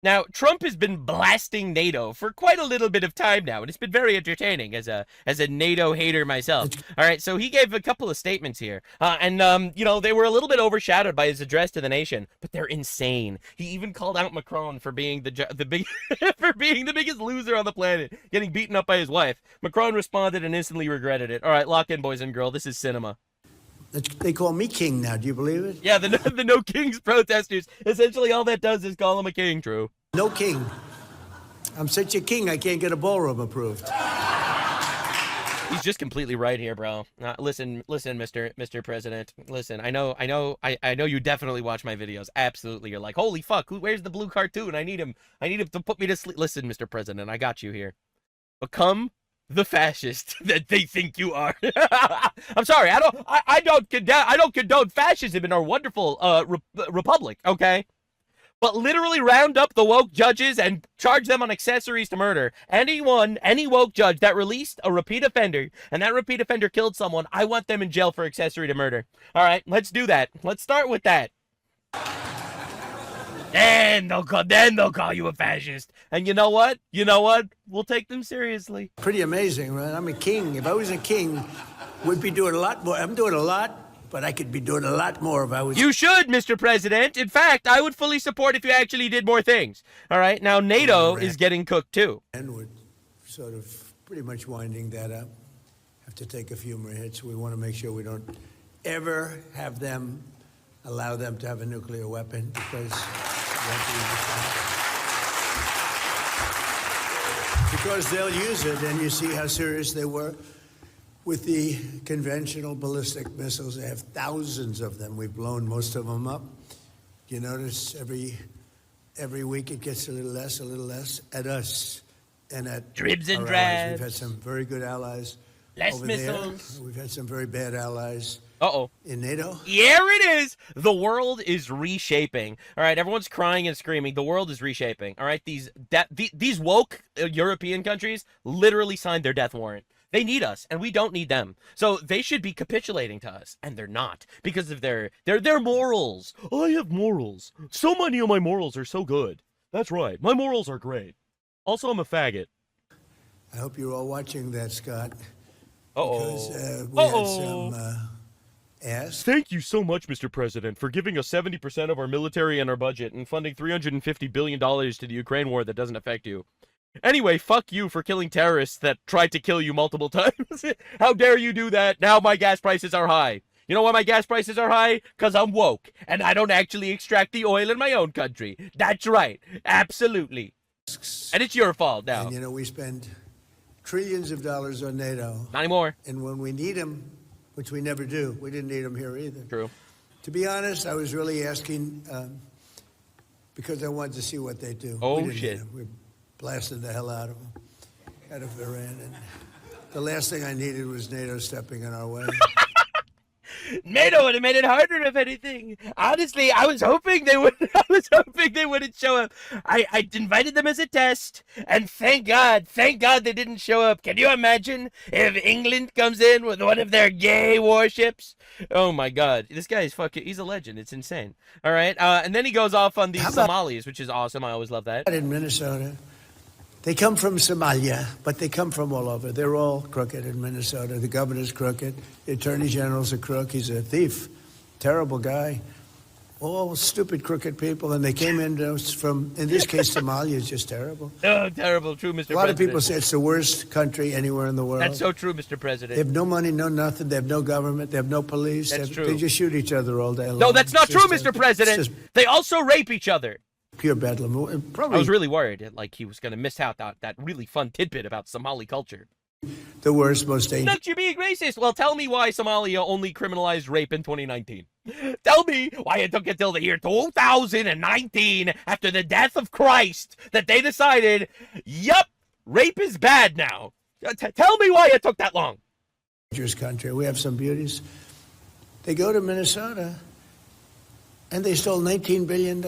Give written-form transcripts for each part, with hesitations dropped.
Now, Trump has been blasting NATO for quite a little bit of time now, and it's been very entertaining as a NATO hater myself. All right, so he gave a couple of statements here, and you know, they were a little bit overshadowed by his address to the nation, but they're insane. He even called out Macron for being the big for being the biggest loser on the planet, getting beaten up by his wife. Macron responded and instantly regretted it. All right, lock in, boys and girls. This is cinema. They call me king now. Do you believe it? Yeah, the No Kings protesters. Essentially, all that does is call him a king, True. No king. I'm such a king, I can't get a ballroom approved. He's just completely right here, bro. Listen, Mr. President. Listen, I know you definitely watch my videos. Absolutely. You're like, holy fuck, where's the blue cartoon? I need him to put me to sleep. Listen, Mr. President, I got you here. Become the fascist that they think you are. I'm sorry, I don't condone fascism in our wonderful republic, okay? But literally round up the woke judges and charge them on accessories to murder. Any woke judge that released a repeat offender and that repeat offender killed someone, I want them in jail for accessory to murder. All right, let's do that. Let's start with that. Then they'll call you a fascist. And you know what? We'll take them seriously. Pretty amazing, right? I'm a king. If I was a king, we'd be doing a lot more. I'm doing a lot, but I could be doing a lot more if I was... You should, Mr. President. In fact, I would fully support if you actually did more things. All right, now NATO is getting cooked too. And we're sort of pretty much winding that up. Have to take a few more hits. We want to make sure we don't ever allow them to have a nuclear weapon, because they'll use it, and you see how serious they were with the conventional ballistic missiles. They have thousands of them. We've blown most of them up. You notice every week it gets a little less at us and at dribs and drabs. We've drabs. had some very good allies. Less over missiles. there. We've had some very bad allies. Uh-oh. In NATO? Here it is. The world is reshaping. All right, everyone's crying and screaming. The world is reshaping. All right, these woke European countries literally signed their death warrant. They need us, and we don't need them. So they should be capitulating to us, and they're not, because of their morals. I have morals. So many of my morals are so good. That's right. My morals are great. Also, I'm a faggot. I hope you're all watching that, Scott. Uh-oh. Because we had some... Thank you so much, Mr. President, for giving us 70% of our military and our budget and funding $350 billion to the Ukraine war that doesn't affect you. Anyway, fuck you for killing terrorists that tried to kill you multiple times. How dare you do that? Now my gas prices are high. You know why my gas prices are high? Because I'm woke, and I don't actually extract the oil in my own country. That's right. Absolutely. And it's your fault now. And, you know, we spend trillions of dollars on NATO. Not anymore. And when we need them, which we never do. We didn't need them here either. True. To be honest, I was really asking because I wanted to see what they do. Oh, shit. We blasted the hell out of them, out of Iran. And the last thing I needed was NATO stepping in our way. NATO would have made it harder, if anything. Honestly, I was hoping they would. I was hoping they wouldn't show up. I invited them as a test, and thank God they didn't show up. Can you imagine if England comes in with one of their gay warships? Oh my God, this guy is he's a legend. It's insane. All right, and then he goes off on the Somalis, which is awesome. I always love that. In Minnesota, they come from Somalia, but they come from all over. They're all crooked in Minnesota. The governor's crooked. The attorney general's a crook. He's a thief. Terrible guy. All stupid, crooked people. And they came in from, in this case, Somalia is just terrible. Oh, terrible. True, Mr. President. A lot of people say it's the worst country anywhere in the world. That's so true, Mr. President. They have no money, no nothing. They have no government. They have no police. That's true. They just shoot each other all day long. No, that's not true, Mr. President. They also rape each other. Pure bedlam. Probably I was really worried, like he was going to miss out that really fun tidbit about Somali culture. The worst, most dangerous. Look, you're being racist. Well, tell me why Somalia only criminalized rape in 2019. Tell me why it took until the year 2019, after the death of Christ, that they decided, yup, rape is bad now. Tell me why it took that long. Dangerous country. We have some beauties. They go to Minnesota, and they stole $19 billion.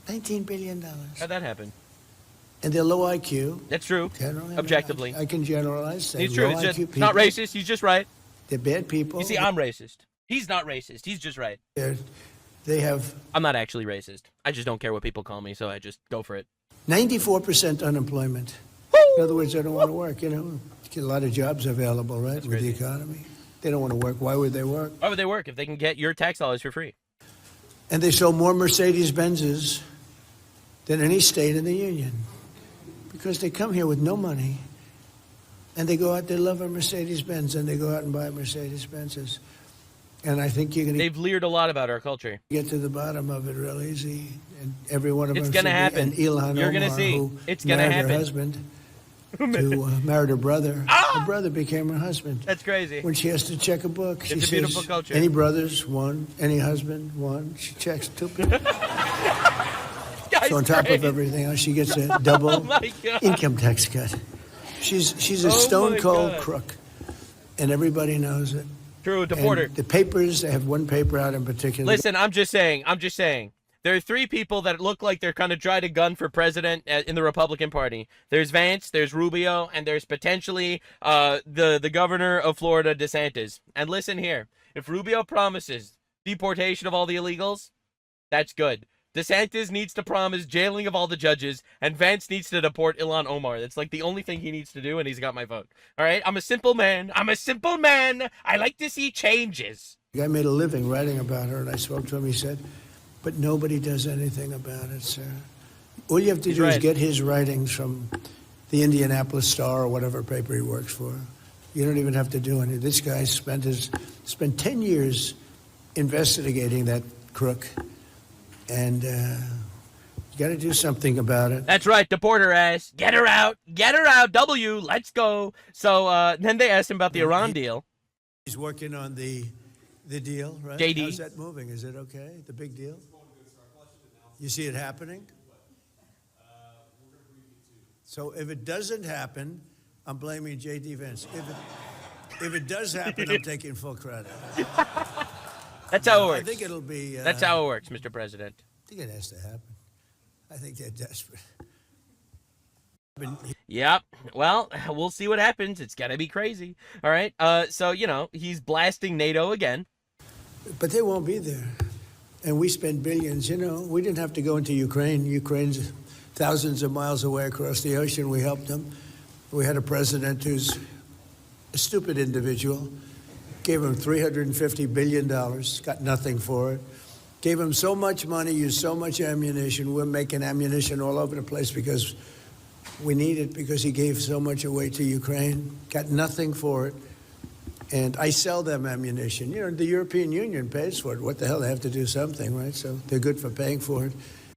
$19 billion. How'd that happen? And they're low IQ. That's true. Generally, objectively. I can generalize. It's true. It's not racist. He's just right. They're bad people. You see, I'm racist. He's not racist. He's just right. They're They have I'm not actually racist. I just don't care what people call me, so I just go for it. 94% unemployment. In other words, they don't want to work, you know. A lot of jobs available, right, with the economy. They don't want to work. Why would they work? Why would they work if they can get your tax dollars for free? And they sold more Mercedes-Benzes than any state in the union because they come here with no money and they go out, they love a Mercedes-Benz, and they go out and buy Mercedes-Benzes. And I think you're going to... They've leered a lot about our culture. Get to the bottom of it real easy. And every one of them... It's going to happen. And Ilhan You're going to see. It's going to happen. Her husband, who married her brother. Ah! Her brother became her husband. That's crazy. When she has to check a book, she It's a says, beautiful culture. Any brothers? One. Any husband? One. She checks two. So on top of everything else, she gets a double income tax cut. She's a stone cold crook, and everybody knows it. True, deporter. The papers, they have one paper out in particular. Listen, I'm just saying. There are three people that look like they're kind of trying to gun for president in the Republican Party. There's Vance, there's Rubio, and there's potentially the governor of Florida, DeSantis. And listen here, if Rubio promises deportation of all the illegals, that's good. DeSantis needs to promise jailing of all the judges, and Vance needs to deport Ilhan Omar. That's like the only thing he needs to do, and he's got my vote. All right? I'm a simple man. I like to see changes. The guy made a living writing about her, and I spoke to him. He said, but nobody does anything about it, sir. All you have to do is get his writings from the Indianapolis Star or whatever paper he works for. You don't even have to do anything. This guy spent 10 years investigating that crook. And you got to do something about it. That's right, deport her ass. Get her out. W, let's go. So then they asked him about the Iran deal. He's working on the deal, right? JD. How's that moving? Is it okay? The big deal? You see it happening? So if it doesn't happen, I'm blaming JD Vance. If it does happen, I'm taking full credit. That's how it works. I think it'll be... That's how it works, Mr. President. I think it has to happen. I think they're desperate. Yep. Well, we'll see what happens. It's going to be crazy. All right. So, you know, he's blasting NATO again. But they won't be there. And we spend billions. You know, we didn't have to go into Ukraine. Ukraine's thousands of miles away across the ocean. We helped them. We had a president who's a stupid individual. Gave him $350 billion, got nothing for it. Gave him so much money, used so much ammunition. We're making ammunition all over the place because we need it, because he gave so much away to Ukraine. Got nothing for it. And I sell them ammunition. You know, the European Union pays for it. What the hell? They have to do something, right? So they're good for paying for it.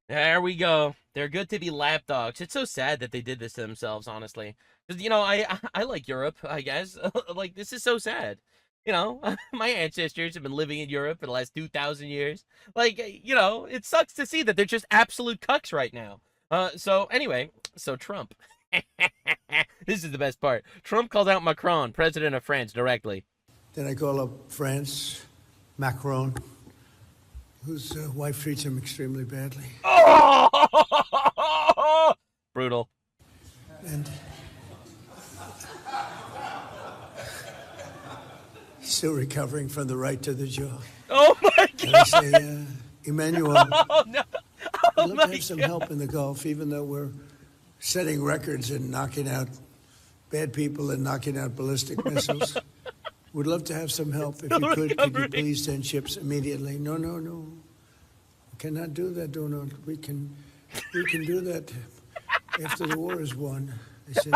There we go. They're good to be lapdogs. It's so sad that they did this to themselves, honestly. You know, I like Europe, I guess. Like, this is so sad. You know, my ancestors have been living in Europe for the last 2,000 years. Like, you know, it sucks to see that they're just absolute cucks right now. So anyway, so Trump. This is the best part. Trump called out Macron, president of France, directly. Then I call up France, Macron, whose wife treats him extremely badly. Oh! Brutal. And still recovering from the right to the jaw. Oh my God! And I say, Emmanuel, oh, no. I'd love to have some help in the Gulf, even though we're setting records and knocking out bad people and knocking out ballistic missiles. Would love to have some help. If you could you please send ships immediately? No. We cannot do that, Donald. We can do that after the war is won. I said,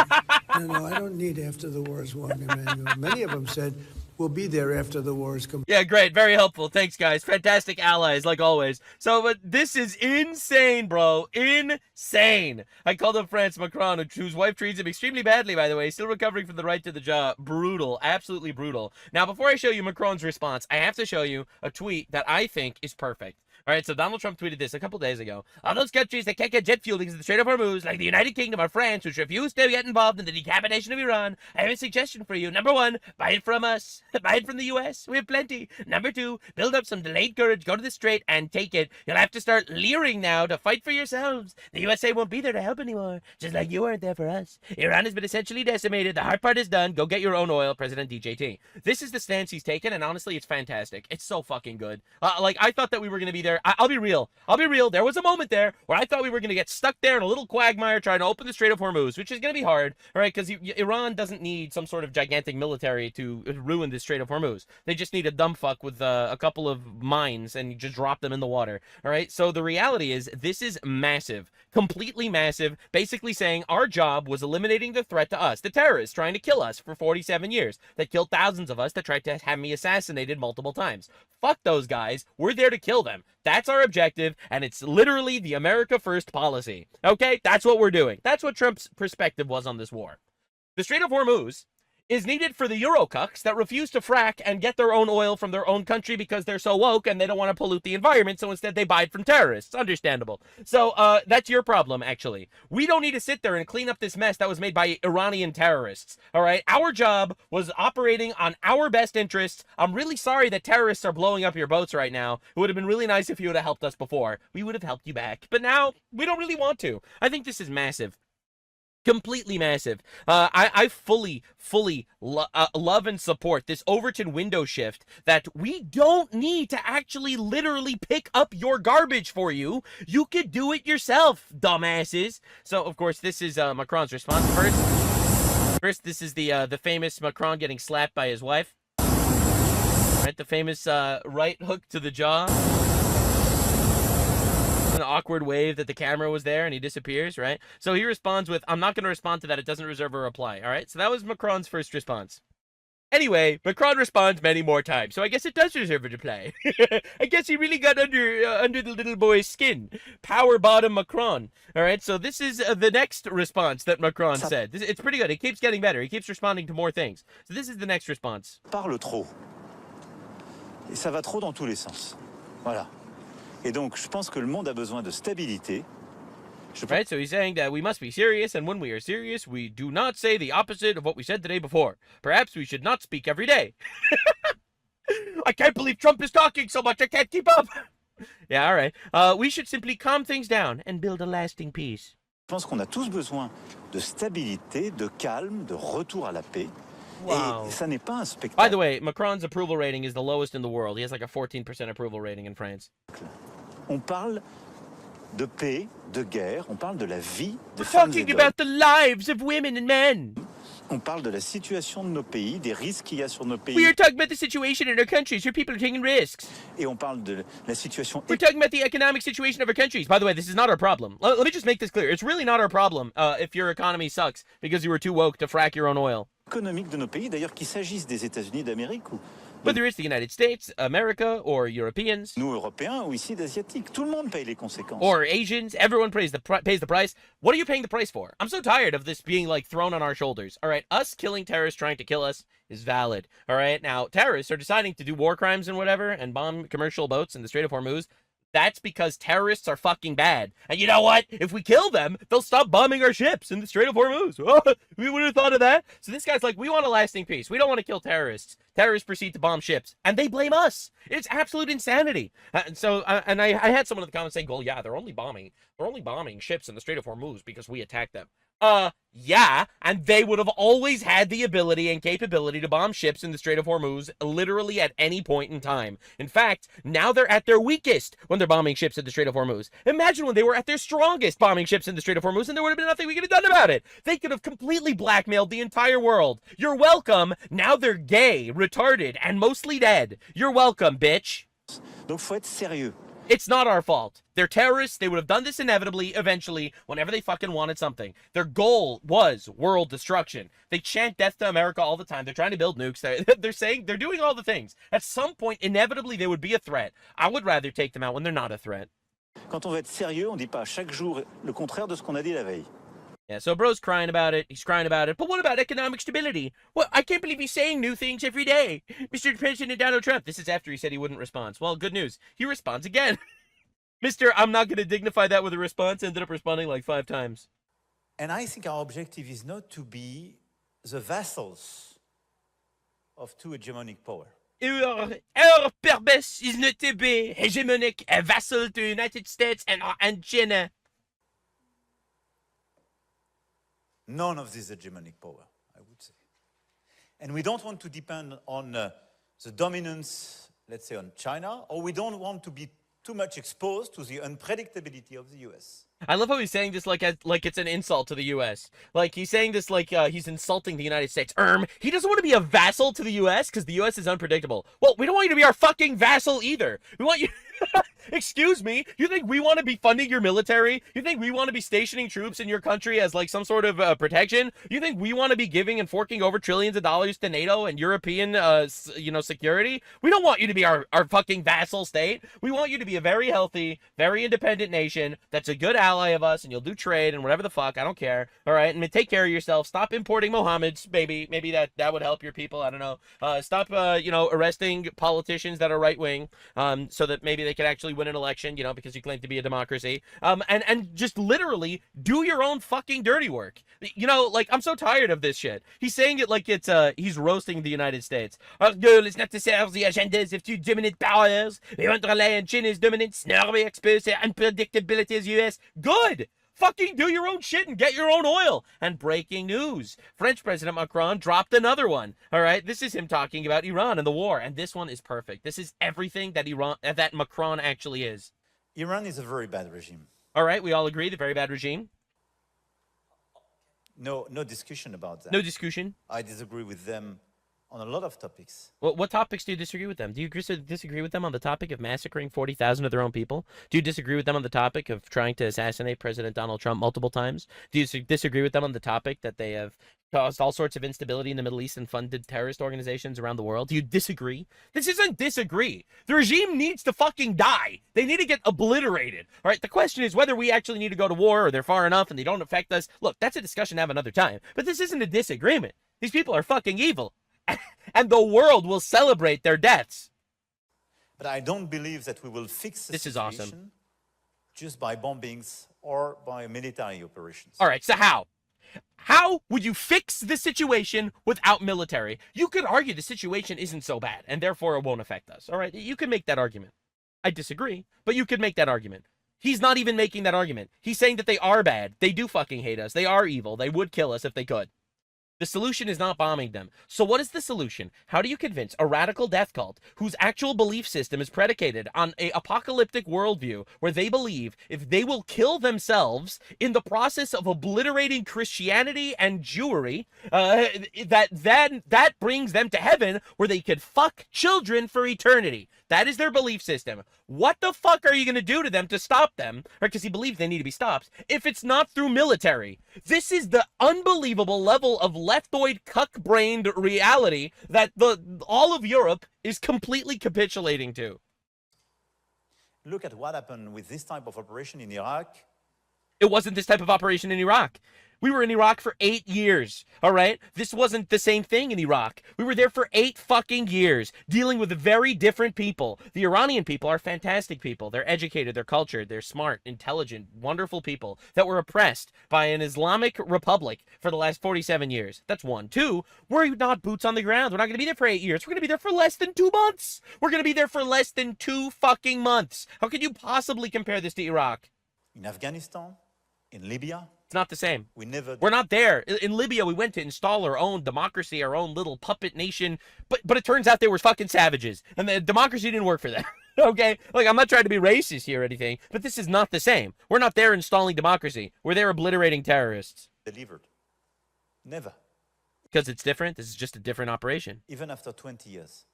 no, I don't need after the war is won, Emmanuel. Many of them said, we'll be there after the war is complete. Yeah, great. Very helpful. Thanks, guys. Fantastic allies, like always. So, but this is insane, bro. Insane. I called up France Macron, whose wife treats him extremely badly, by the way. Still recovering from the right to the jaw. Brutal. Absolutely brutal. Now, before I show you Macron's response, I have to show you a tweet that I think is perfect. All right, so Donald Trump tweeted this a couple days ago. All those countries that can't get jet fuel because of the Strait of Hormuz, like the United Kingdom or France, which refuse to get involved in the decapitation of Iran, I have a suggestion for you. Number one, buy it from us. Buy it from the U.S. We have plenty. Number two, build up some delayed courage, go to the Strait, and take it. You'll have to start leering now to fight for yourselves. The USA won't be there to help anymore, just like you weren't there for us. Iran has been essentially decimated. The hard part is done. Go get your own oil, President DJT. This is the stance he's taken, and honestly, it's fantastic. It's so fucking good. Like, I thought that we were going to be there there. I'll be real. There was a moment there where I thought we were going to get stuck there in a little quagmire trying to open the Strait of Hormuz, which is going to be hard, all right? Because Iran doesn't need some sort of gigantic military to ruin the Strait of Hormuz. They just need a dumb fuck with a couple of mines and just drop them in the water, all right? So the reality is this is massive, completely massive, basically saying our job was eliminating the threat to us, the terrorists trying to kill us for 47 years, that killed thousands of us, that tried to have me assassinated multiple times. Fuck those guys. We're there to kill them. That's our objective, and it's literally the America First policy. Okay? That's what we're doing. That's what Trump's perspective was on this war. The Strait of Hormuz is needed for the Eurocucks that refuse to frack and get their own oil from their own country because they're so woke and they don't want to pollute the environment, so instead they buy it from terrorists. Understandable. So that's your problem, actually. We don't need to sit there and clean up this mess that was made by Iranian terrorists, all right? Our job was operating on our best interests. I'm really sorry that terrorists are blowing up your boats right now. It would have been really nice if you would have helped us before. We would have helped you back. But now, we don't really want to. I think this is massive. Completely massive. I fully love and support this Overton window shift that we don't need to actually literally pick up your garbage for you. You could do it yourself, dumbasses. So, of course, this is Macron's response. First, this is the famous Macron getting slapped by his wife. Right, the famous right hook to the jaw. An awkward wave that the camera was there and he disappears, right? So he responds with, I'm not going to respond to that. It doesn't reserve a reply, all right? So that was Macron's first response. Anyway, Macron responds many more times, so I guess it does deserve a reply. I guess he really got under the little boy's skin. Power bottom Macron. All right, so this is the next response that Macron said. It's pretty good. It keeps getting better. He keeps responding to more things. So this is the next response. Parle trop. Et ça va trop dans tous les sens. Voilà. Et donc, je pense que le monde a besoin de stabilité. Right, so he's saying that we must be serious, and when we are serious, we do not say the opposite of what we said the day before. Perhaps we should not speak every day. I can't believe Trump is talking so much, I can't keep up. Yeah, all right. We should simply calm things down and build a lasting peace. Je pense qu'on a tous besoin de stabilité, de calme, de retour à la paix. Wow. Et ça n'est pas un spectacle. By the way, Macron's approval rating is the lowest in the world. He has like a 14% approval rating in France. On parle de paix, de guerre, on parle de la vie de We're femmes et talking d'hommes. about the lives of women and men. On parle de la situation de nos pays, des risques qu'il y a sur nos pays. We are talking about the situation in our countries where people are taking risks. Et on parle de la situation We're talking about the economic situation of our countries. By the way, this is not our problem. Let me just make this clear. It's really not our problem if your economy sucks because you were too woke to frack your own oil. économique de nos pays, d'ailleurs qu'il s'agisse des États-Unis d'Amérique ou whether it's the United States, America, or Europeans, nous Européens ou ici d'Asiatiques, tout le monde paye les conséquences. Or Asians, everyone pays the price. What are you paying the price for? I'm so tired of this being like thrown on our shoulders. All right, us killing terrorists trying to kill us is valid. All right, now terrorists are deciding to do war crimes and whatever and bomb commercial boats in the Strait of Hormuz. That's because terrorists are fucking bad. And you know what? If we kill them, they'll stop bombing our ships in the Strait of Hormuz. We would have thought of that. So this guy's like, we want a lasting peace. We don't want to kill terrorists. Terrorists proceed to bomb ships. And they blame us. It's absolute insanity. And I had someone in the comments saying, well, yeah, they're only bombing ships in the Strait of Hormuz because we attacked them. Yeah, and they would have always had the ability and capability to bomb ships in the Strait of Hormuz literally at any point in time. In fact, now they're at their weakest when they're bombing ships in the Strait of Hormuz. Imagine when they were at their strongest bombing ships in the Strait of Hormuz and there would have been nothing we could have done about it. They could have completely blackmailed the entire world. You're welcome. Now they're gay, retarded, and mostly dead. You're welcome, bitch. Donc faut être sérieux. It's not our fault. They're terrorists. They would have done this inevitably, eventually, whenever they fucking wanted something. Their goal was world destruction. They chant death to America all the time. They're trying to build nukes. They're saying, they're doing all the things. At some point, inevitably, they would be a threat. I would rather take them out when they're not a threat. Quand on veut être sérieux, on dit pas chaque jour le contraire de ce qu'on a dit la veille. Yeah, so bro's crying about it. He's crying about it. But what about economic stability? Well, I can't believe he's saying new things every day. Mr. President Donald Trump. This is after he said he wouldn't respond. Well, good news. He responds again. Mr. I'm not going to dignify that with a response, ended up responding like 5 times. And I think our objective is not to be the vassals of two hegemonic power. Our purpose is not to be hegemonic, a vassal to the United States and China. None of this hegemonic power, I would say. And we don't want to depend on the dominance, let's say, on China, or we don't want to be too much exposed to the unpredictability of the US. I love how he's saying this like it's an insult to the U.S. Like he's saying this like he's insulting the United States. He doesn't want to be a vassal to the U.S. because the U.S. is unpredictable. Well, we don't want you to be our fucking vassal either. We want you. Excuse me. You think we want to be funding your military? You think we want to be stationing troops in your country as like some sort of protection? You think we want to be giving and forking over trillions of dollars to NATO and European, security? We don't want you to be our fucking vassal state. We want you to be a very healthy, very independent nation that's a good ally of us, and you'll do trade and whatever the fuck. I don't care. All right, and take care of yourself. Stop importing Mohammeds, baby. Maybe that would help your people. I don't know. Stop, arresting politicians that are right wing, so that maybe they could actually win an election, because you claim to be a democracy. And just literally do your own fucking dirty work. Like I'm so tired of this shit. He's saying it like it's he's roasting the United States. Our goal is not to serve the agendas of two dominant powers. We want to rely on China's dominance, nor we expose the unpredictability of the US. Good! Fucking do your own shit and get your own oil. And breaking news. French President Macron dropped another one. All right, this is him talking about Iran and the war. And this one is perfect. This is everything that Macron actually is. Iran is a very bad regime. All right, we all agree, the very bad regime. No discussion about that. No discussion. I disagree with them on a lot of topics. Well, what topics do you disagree with them? Do you disagree with them on the topic of massacring 40,000 of their own people? Do you disagree with them on the topic of trying to assassinate President Donald Trump multiple times? Do you disagree with them on the topic that they have caused all sorts of instability in the Middle East and funded terrorist organizations around the world? Do you disagree? This isn't disagree. The regime needs to fucking die. They need to get obliterated. All right, the question is whether we actually need to go to war or they're far enough and they don't affect us. Look, that's a discussion to have another time. But this isn't a disagreement. These people are fucking evil. And the world will celebrate their deaths. But I don't believe that we will fix the situation just by bombings or by military operations. All right, so how? How would you fix the situation without military? You could argue the situation isn't so bad, and therefore it won't affect us. All right, you can make that argument. I disagree, but you could make that argument. He's not even making that argument. He's saying that they are bad. They do fucking hate us. They are evil. They would kill us if they could. The solution is not bombing them. So what is the solution? How do you convince a radical death cult whose actual belief system is predicated on an apocalyptic worldview where they believe if they will kill themselves in the process of obliterating Christianity and Jewry, that brings them to heaven where they could fuck children for eternity? That is their belief system. What the fuck are you going to do to them to stop them? Because he believes they need to be stopped. If it's not through military. This is the unbelievable level of leftoid cuck-brained reality that all of Europe is completely capitulating to. Look at what happened with this type of operation in Iraq. It wasn't this type of operation in Iraq. We were in Iraq for 8 years, all right? This wasn't the same thing in Iraq. We were there for 8 fucking years, dealing with very different people. The Iranian people are fantastic people. They're educated, they're cultured, they're smart, intelligent, wonderful people that were oppressed by an Islamic republic for the last 47 years. That's one. 2, we're not boots on the ground. We're not going to be there for 8 years. We're going to be there for less than 2 months. We're going to be there for less than 2 fucking months. How could you possibly compare this to Iraq? In Afghanistan, in Libya. It's not the same. We're not there. In Libya, we went to install our own democracy, our own little puppet nation. But it turns out they were fucking savages. And the democracy didn't work for them. Okay? Like, I'm not trying to be racist here or anything. But this is not the same. We're not there installing democracy. We're there obliterating terrorists. Delivered. Never. Because it's different? This is just a different operation. Even after 20 years.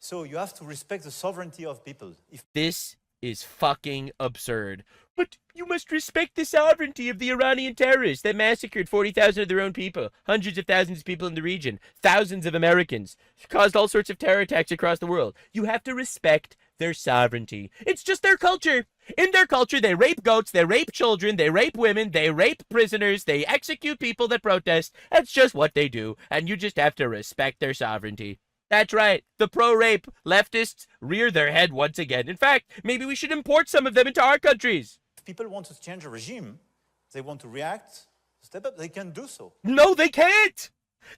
So you have to respect the sovereignty of people. This is fucking absurd. But you must respect the sovereignty of the Iranian terrorists that massacred 40,000 of their own people, hundreds of thousands of people in the region, thousands of Americans, caused all sorts of terror attacks across the world. You have to respect their sovereignty. It's just their culture. In their culture, they rape goats, they rape children, they rape women, they rape prisoners, they execute people that protest. That's just what they do, and you just have to respect their sovereignty. That's right. The pro-rape leftists rear their head once again. In fact, maybe we should import some of them into our countries. If people want to change a regime, they want to react, step up, they can do so. No, they can't.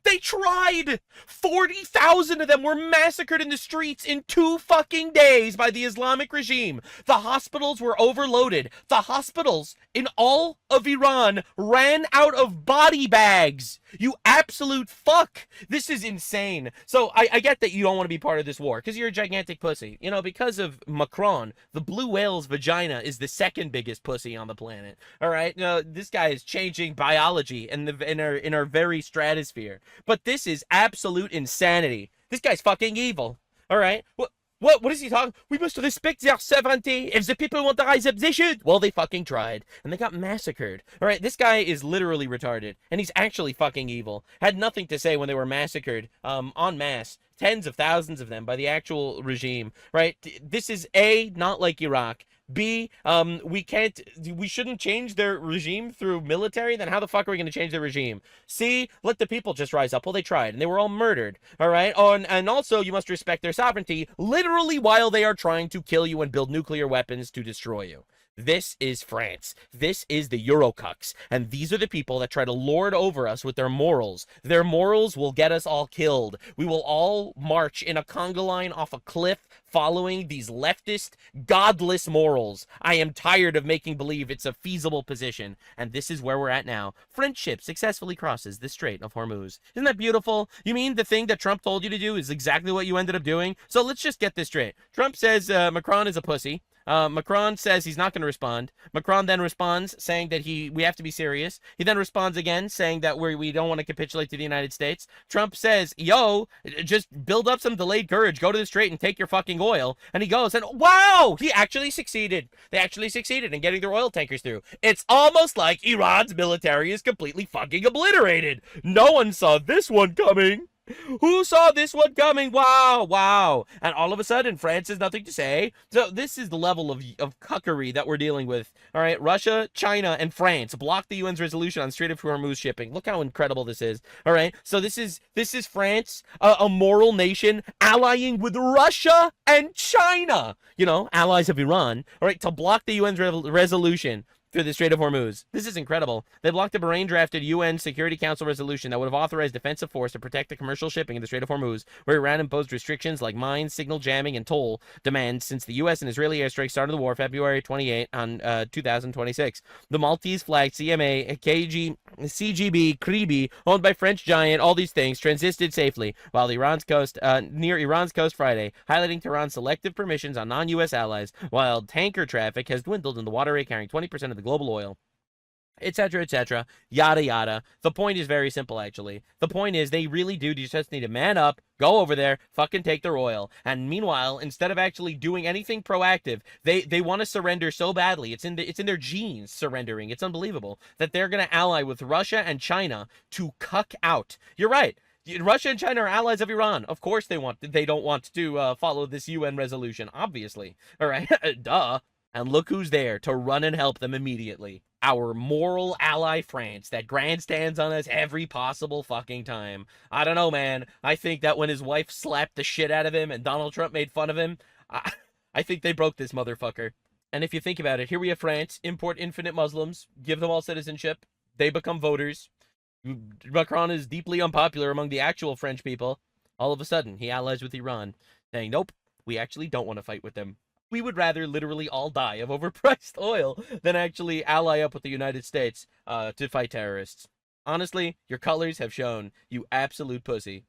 They tried! 40,000 of them were massacred in the streets in 2 fucking days by the Islamic regime. The hospitals were overloaded. The hospitals in all of Iran ran out of body bags. You absolute fuck. This is insane. So I get that you don't want to be part of this war because you're a gigantic pussy. You know, because of Macron, the blue whale's vagina is the second biggest pussy on the planet. All right? No, this guy is changing biology in our very stratosphere. But this is absolute insanity. This guy's fucking evil. All right? What is he talking? We must respect their sovereignty. If the people want to rise up, they should. Well, they fucking tried. And they got massacred. All right, this guy is literally retarded. And he's actually fucking evil. Had nothing to say when they were massacred en masse. Tens of thousands of them by the actual regime. Right? This is A, not like Iraq. B, we shouldn't change their regime through military. Then how the fuck are we going to change their regime? C, let the people just rise up. Well, they tried, and they were all murdered. All right? Oh, and also, you must respect their sovereignty, literally while they are trying to kill you and build nuclear weapons to destroy you. This is France. This is the Eurocucks. And these are the people that try to lord over us with their morals. Their morals will get us all killed. We will all march in a conga line off a cliff following these leftist, godless morals. I am tired of making believe it's a feasible position. And this is where we're at now. French ship successfully crosses the Strait of Hormuz. Isn't that beautiful? You mean the thing that Trump told you to do is exactly what you ended up doing? So let's just get this straight. Trump says Macron is a pussy. Macron says he's not going to respond. Macron then responds saying that we have to be serious. He then responds again saying that we don't want to capitulate to the United States. Trump says, yo, just build up some delayed courage. Go to the strait and take your fucking oil. And he goes and wow, he actually succeeded. They actually succeeded in getting their oil tankers through. It's almost like Iran's military is completely fucking obliterated. No one saw this one coming. Who saw this one coming? Wow. And all of a sudden, France has nothing to say. So this is the level of cuckery that we're dealing with. All right, Russia, China, and France blocked the UN's resolution on Strait of Hormuz shipping. Look how incredible this is. All right, so this is France, a moral nation, allying with Russia and China. You know, allies of Iran. All right, to block the UN's resolution through the Strait of Hormuz. This is incredible. They blocked a Bahrain-drafted UN Security Council resolution that would have authorized defensive force to protect the commercial shipping in the Strait of Hormuz, where Iran imposed restrictions like mines, signal jamming, and toll demands since the U.S. and Israeli airstrikes started the war February 28 on 2026. The Maltese-flagged CMA, CGB, Kribi, owned by French giant, all these things, transited safely while near Iran's coast Friday, highlighting Tehran's selective permissions on non-U.S. allies, while tanker traffic has dwindled in the waterway carrying 20% of the global oil, etc., yada yada. The point is very simple, actually. The point is they really do just need to man up, go over there, fucking take their oil. And meanwhile, instead of actually doing anything proactive, they want to surrender so badly. It's in their genes, surrendering. It's unbelievable that they're going to ally with Russia and China to cuck out. You're right. Russia and China are allies of Iran. Of course they don't want to follow this UN resolution, obviously. All right, duh. And look who's there to run and help them immediately. Our moral ally France that grandstands on us every possible fucking time. I don't know, man. I think that when his wife slapped the shit out of him and Donald Trump made fun of him, I think they broke this motherfucker. And if you think about it, here we have France, import infinite Muslims, give them all citizenship, they become voters. Macron is deeply unpopular among the actual French people. All of a sudden, he allies with Iran, saying, nope, we actually don't want to fight with them. We would rather literally all die of overpriced oil than actually ally up with the United States to fight terrorists. Honestly, your colors have shown, you absolute pussy.